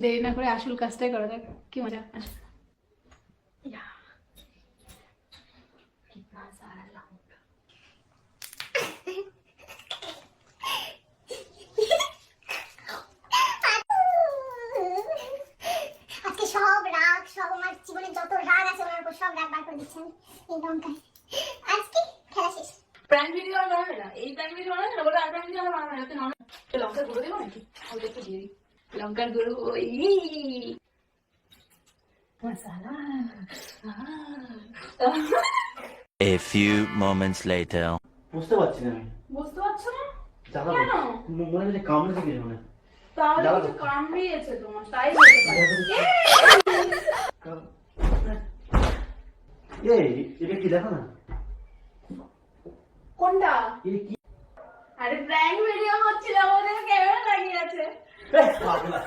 দেরি না করে আসল কাজটাই করা যাক। কি মজা। আজকে সব রাগ, সব আমার জীবনে যত রাগ আছে ওনার উপর সব রাগ বার করে দিচ্ছেন এই লঙ্কায়। আজকে খেলা শেষ। প্র্যাঙ্ক ভিডিও আর বানাবে না, এই প্র্যাঙ্ক ভিডিও বানাবে না, বলে আর প্র্যাঙ্ক ভিডিও আর বানাবে না। লঙ্কার গুঁড়ো দেবো নাকি? ওটা একটু দিয়ে দিই লঙ্কার গুঁড়ো। মশালা। A few moments later. বুঝতে পারছি না আমি। বুঝতে পারছো না জ্বালা কেন? মনে হচ্ছে কামড়ে দিকে মনে। তাহলে জ্বালা কিছু করছে। কামড়িয়েছে তোমার, তাই বলতে পারি। এই এটা কি দেখো না? কোনটা? এটা কি? আরে প্র্যাঙ্ক ভিডিও হচ্ছিল, আমাদের ক্যামেরা লাগিয়ে আছে। পাগলা।